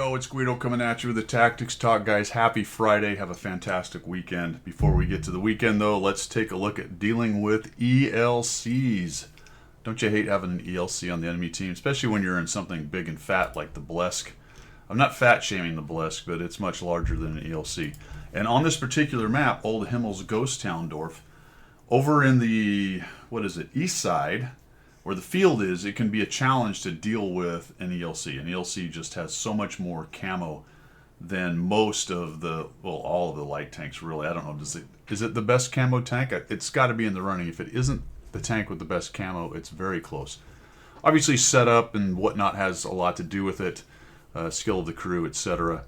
go. It's Guido coming at you with the Tactics Talk, guys. Happy Friday. Have a fantastic weekend. Before we get to the weekend, though, let's take a look at dealing with ELCs. Don't you hate having an ELC on the enemy team, especially when you're in something big and fat like the Blesk? I'm not fat shaming the Blesk, but it's much larger than an ELC. And on this particular map, Old Himmel's Ghost Town Dorf, over in the, east side, where the field is, it can be a challenge to deal with an ELC. An ELC just has so much more camo than most of all of the light tanks, really. I don't know, is it the best camo tank? It's got to be in the running. If it isn't the tank with the best camo, it's very close. Obviously, setup and whatnot has a lot to do with it, skill of the crew, etc.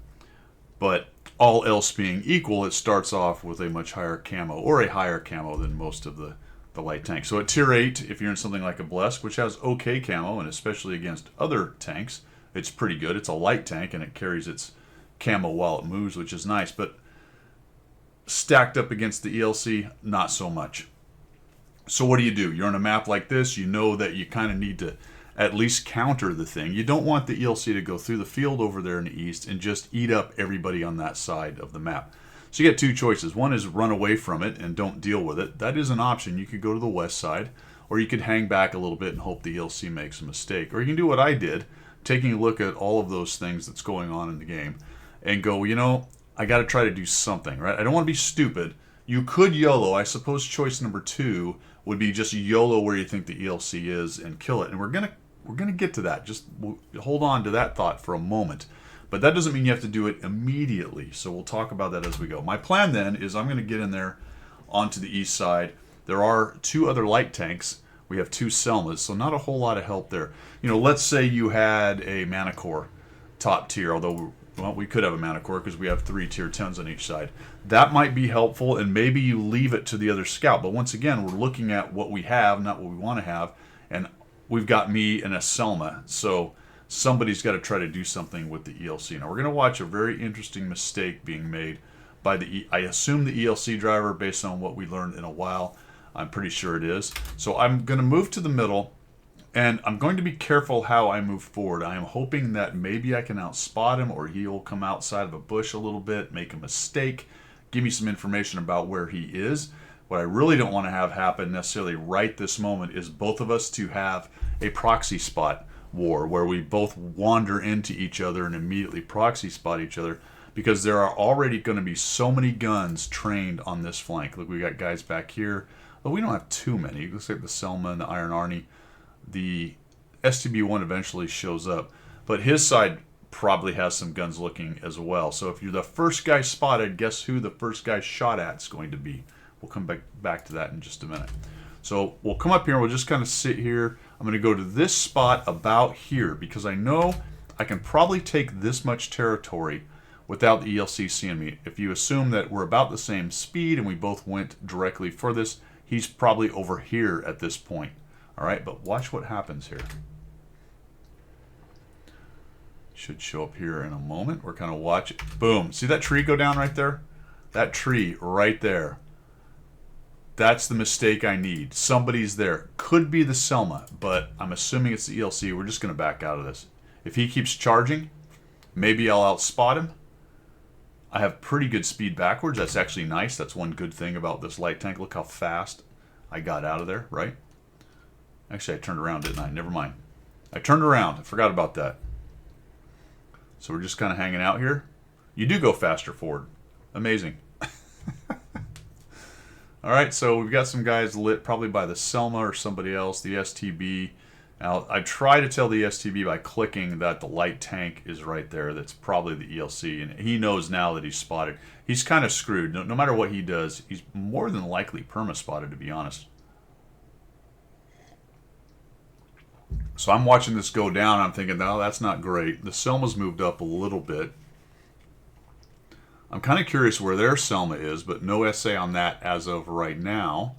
But all else being equal, it starts off with a much higher camo, or a higher camo than most of the light tanks. So at tier 8, if you're in something like a Blesk, which has okay camo, and especially against other tanks, it's pretty good. It's a light tank, and it carries its camo while it moves, which is nice. But stacked up against the ELC, not so much. So what do? You're on a map like this, you know that you kind of need to at least counter the thing. You don't want the ELC to go through the field over there in the east and just eat up everybody on that side of the map. So you get two choices. One is run away from it and don't deal with it. That is an option. You could go to the west side, or you could hang back a little bit and hope the ELC makes a mistake. Or you can do what I did, taking a look at all of those things that's going on in the game, and go, I got to try to do something, right? I don't want to be stupid. You could YOLO. I suppose choice number 2 would be just YOLO where you think the ELC is and kill it. And we're gonna get to that. Just hold on to that thought for a moment. But that doesn't mean you have to do it immediately. So we'll talk about that as we go. My plan then is I'm going to get in there onto the east side. There are 2 other light tanks. We have 2 Selmas, so not a whole lot of help there. Let's say you had a Manticore top tier, although we could have a Manticore because we have 3 tier 10s on each side. That might be helpful, and maybe you leave it to the other scout. But once again, we're looking at what we have, not what we want to have. And we've got me and a Selma. So somebody's got to try to do something with the ELC. Now we're going to watch a very interesting mistake being made by I assume the ELC driver based on what we learned in a while. I'm pretty sure it is. So I'm going to move to the middle, and I'm going to be careful how I move forward. I am hoping that maybe I can outspot him, or he'll come outside of a bush a little bit, make a mistake, give me some information about where he is. What I really don't want to have happen necessarily right this moment is both of us to have a proxy spot war where we both wander into each other and immediately proxy spot each other, because there are already going to be so many guns trained on this flank. Look, we got guys back here, but we don't have too many. It looks like the Selma and the Iron Arnie. The STB-1 eventually shows up, but his side probably has some guns looking as well. So if you're the first guy spotted, guess who the first guy shot at is going to be. We'll come back to that in just a minute. So we'll come up here and we'll just kind of sit here. I'm going to go to this spot about here because I know I can probably take this much territory without the ELC seeing me. If you assume that we're about the same speed and we both went directly for this, he's probably over here at this point. All right, but watch what happens here. Should show up here in a moment. We're kind of watching. Boom. See that tree go down right there? That tree right there. That's the mistake I need. Somebody's there. Could be the Selma, but I'm assuming it's the ELC. We're just going to back out of this. If he keeps charging, maybe I'll outspot him. I have pretty good speed backwards. That's actually nice. That's one good thing about this light tank. Look how fast I got out of there, right? Actually, I turned around, didn't I? Never mind. I turned around. I forgot about that. So we're just kind of hanging out here. You do go faster forward. Amazing. All right, so we've got some guys lit probably by the Selma or somebody else, the STB. Now, I try to tell the STB by clicking that the light tank is right there. That's probably the ELC, and he knows now that he's spotted. He's kind of screwed. No matter what he does, he's more than likely perma-spotted, to be honest. So I'm watching this go down. I'm thinking, no, that's not great. The Selma's moved up a little bit. I'm kind of curious where their Selma is, but no essay on that as of right now.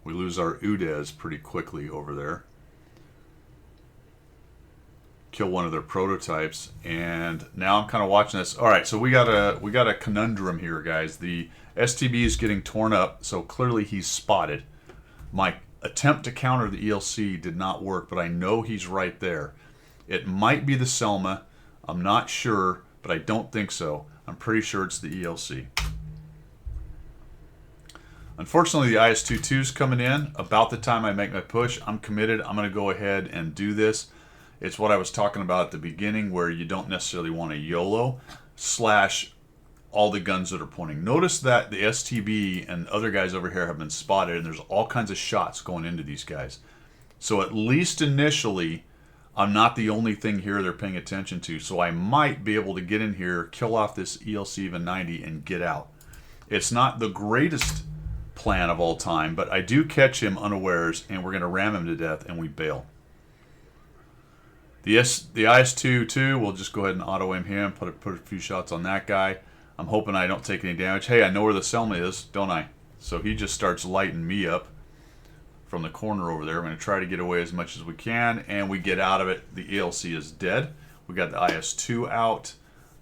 We lose our Udez pretty quickly over there. Kill one of their prototypes, and now I'm kind of watching this. All right, so we got a conundrum here, guys. The STB is getting torn up, so clearly he's spotted. My attempt to counter the ELC did not work, but I know he's right there. It might be the Selma. I'm not sure, but I don't think so. I'm pretty sure it's the ELC. Unfortunately, the IS-22 is coming in about the time I make my push. I'm committed. I'm going to go ahead and do this. It's what I was talking about at the beginning, where you don't necessarily want a YOLO slash all the guns that are pointing. Notice that the STB and other guys over here have been spotted, and there's all kinds of shots going into these guys. So at least initially, I'm not the only thing here they're paying attention to. So I might be able to get in here, kill off this ELC even 90, and get out. It's not the greatest plan of all time, but I do catch him unawares, and we're going to ram him to death, and we bail. The IS-2 we'll just go ahead and auto aim him, put a few shots on that guy. I'm hoping I don't take any damage. Hey, I know where the Selma is, don't I? So he just starts lighting me up from the corner over there. I'm going to try to get away as much as we can, and we get out of it. The ELC is dead. We got the IS-2 out.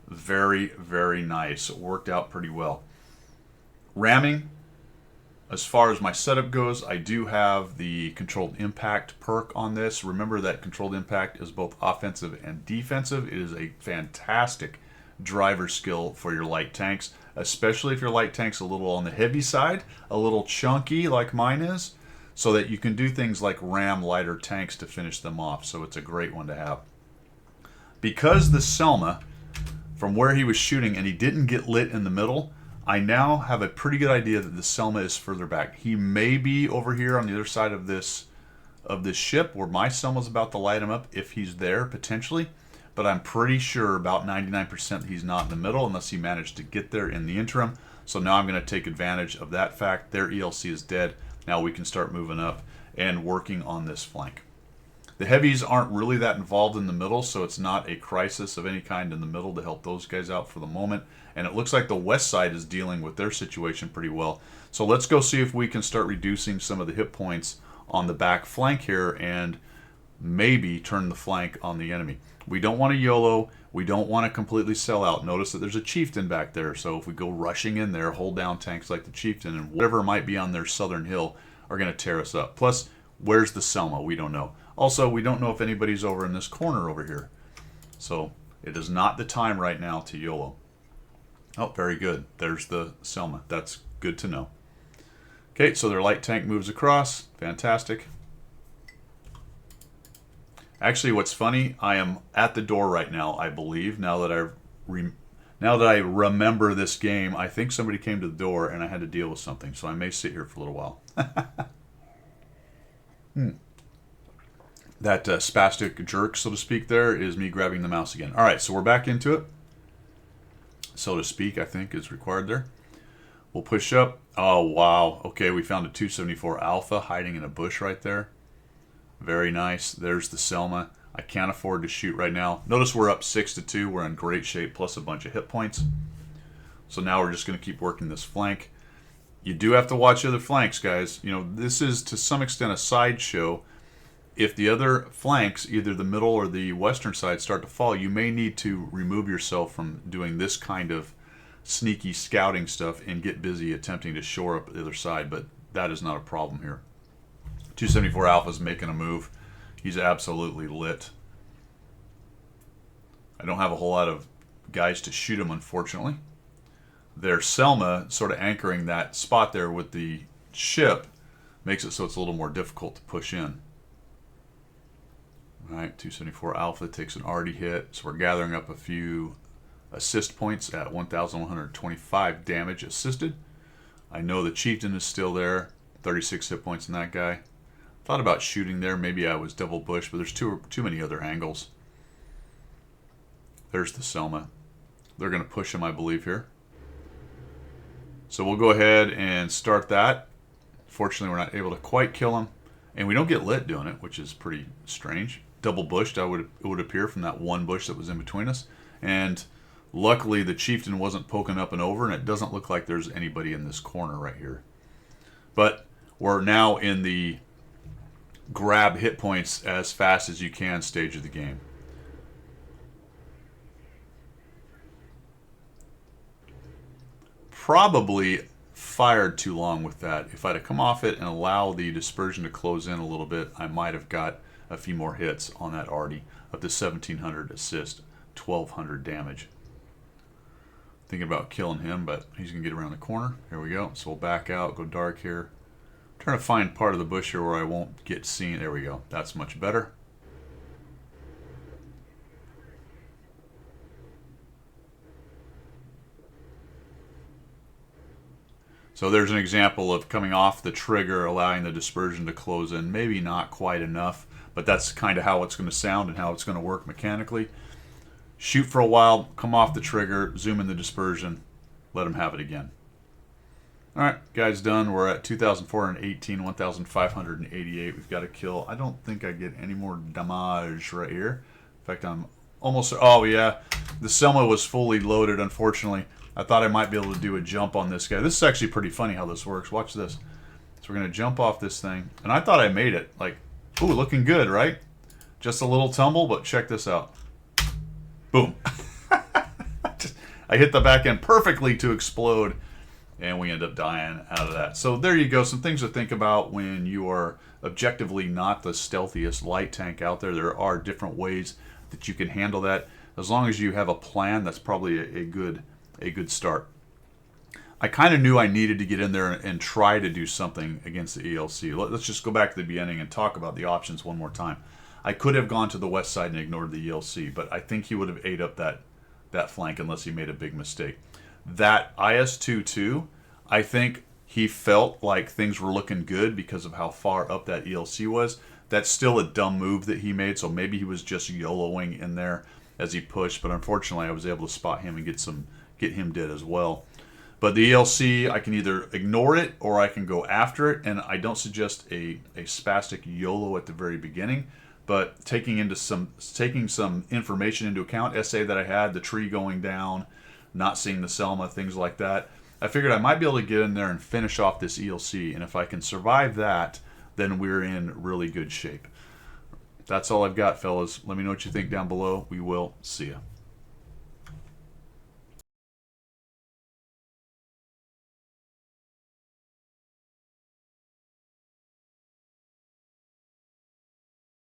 Very, very nice. It worked out pretty well. Ramming, as far as my setup goes, I do have the controlled impact perk on this. Remember that controlled impact is both offensive and defensive. It is a fantastic driver skill for your light tanks, especially if your light tank's a little on the heavy side, a little chunky like mine is, so that you can do things like ram lighter tanks to finish them off. So it's a great one to have. Because the Selma, from where he was shooting, and he didn't get lit in the middle, I now have a pretty good idea that the Selma is further back. He may be over here on the other side of this ship where my Selma's about to light him up, if he's there potentially. But I'm pretty sure, about 99%, that he's not in the middle unless he managed to get there in the interim. So now I'm going to take advantage of that fact. Their ELC is dead. Now we can start moving up and working on this flank. The heavies aren't really that involved in the middle, so it's not a crisis of any kind in the middle to help those guys out for the moment. And it looks like the west side is dealing with their situation pretty well. So let's go see if we can start reducing some of the hit points on the back flank here and maybe turn the flank on the enemy. We don't want to YOLO. We don't want to completely sell out. Notice that there's a Chieftain back there. So if we go rushing in there, hold down tanks like the Chieftain, and whatever might be on their southern hill are going to tear us up. Plus, where's the Selma? We don't know. Also, we don't know if anybody's over in this corner over here. So it is not the time right now to YOLO. Oh, very good. There's the Selma. That's good to know. Okay, so their light tank moves across. Fantastic. Actually, what's funny, I am at the door right now, I believe. Now that I remember this game, I think somebody came to the door and I had to deal with something. So I may sit here for a little while. That spastic jerk, so to speak, there is me grabbing the mouse again. All right, so we're back into it. So to speak, I think is required there. We'll push up. Oh, wow. Okay, we found a 274 Alpha hiding in a bush right there. Very nice. There's the Selma. I can't afford to shoot right now. Notice we're up 6-2. We're in great shape, plus a bunch of hit points. So now we're just going to keep working this flank. You do have to watch other flanks, guys. You know, this is to some extent a sideshow. If the other flanks, either the middle or the western side, start to fall, you may need to remove yourself from doing this kind of sneaky scouting stuff and get busy attempting to shore up the other side, but that is not a problem here. 274 Alpha's making a move. He's absolutely lit. I don't have a whole lot of guys to shoot him, unfortunately. Their Selma sort of anchoring that spot there with the ship makes it so it's a little more difficult to push in. All right, 274 Alpha takes an arty hit, so we're gathering up a few assist points at 1,125 damage assisted. I know the Chieftain is still there, 36 hit points in that guy. Thought about shooting there, maybe I was double bush, but there's too many other angles. There's the Selma. They're going to push him, I believe, here. So we'll go ahead and start that. Fortunately, we're not able to quite kill him, and we don't get lit doing it, which is pretty strange. Double bushed, it would appear, from that one bush that was in between us. And luckily, the Chieftain wasn't poking up and over, and it doesn't look like there's anybody in this corner right here. But we're now in the grab hit points as fast as you can stage of the game. Probably fired too long with that. If I'd have come off it and allow the dispersion to close in a little bit, I might have got a few more hits on that arty of the 1,700 assist. 1200 damage. Thinking about killing him, but he's going to get around the corner. Here we go. So we'll back out, go dark here. I'm trying to find part of the bush here where I won't get seen. There we go. That's much better. So there's an example of coming off the trigger, allowing the dispersion to close in. Maybe not quite enough, but that's kind of how it's going to sound and how it's going to work mechanically. Shoot for a while, come off the trigger, zoom in the dispersion, let them have it again. All right, guys, done. We're at 2,418, 1,588. We've got to kill. I don't think I get any more damage right here. In fact, I'm almost... Oh, yeah. The Selma was fully loaded, unfortunately. I thought I might be able to do a jump on this guy. This is actually pretty funny how this works. Watch this. So we're going to jump off this thing. And I thought I made it. Like, ooh, looking good, right? Just a little tumble, but check this out. Boom. I hit the back end perfectly to explode, and we end up dying out of that. So there you go. Some things to think about when you are objectively not the stealthiest light tank out there. There are different ways that you can handle that. As long as you have a plan, that's probably a good start. I kind of knew I needed to get in there and try to do something against the ELC. Let's just go back to the beginning and talk about the options one more time. I could have gone to the west side and ignored the ELC, but I think he would have ate up that flank unless he made a big mistake. That IS-22, I think he felt like things were looking good because of how far up that ELC was. That's still a dumb move that he made, so maybe he was just YOLOing in there as he pushed, but unfortunately I was able to spot him and get him dead as well. But the ELC, I can either ignore it or I can go after it, and I don't suggest a spastic YOLO at the very beginning, but taking some information into account, SA that I had, the tree going down, not seeing the Selma, things like that, I figured I might be able to get in there and finish off this ELC, and if I can survive that, then we're in really good shape. That's all I've got, fellas. Let me know what you think down below. We will see ya.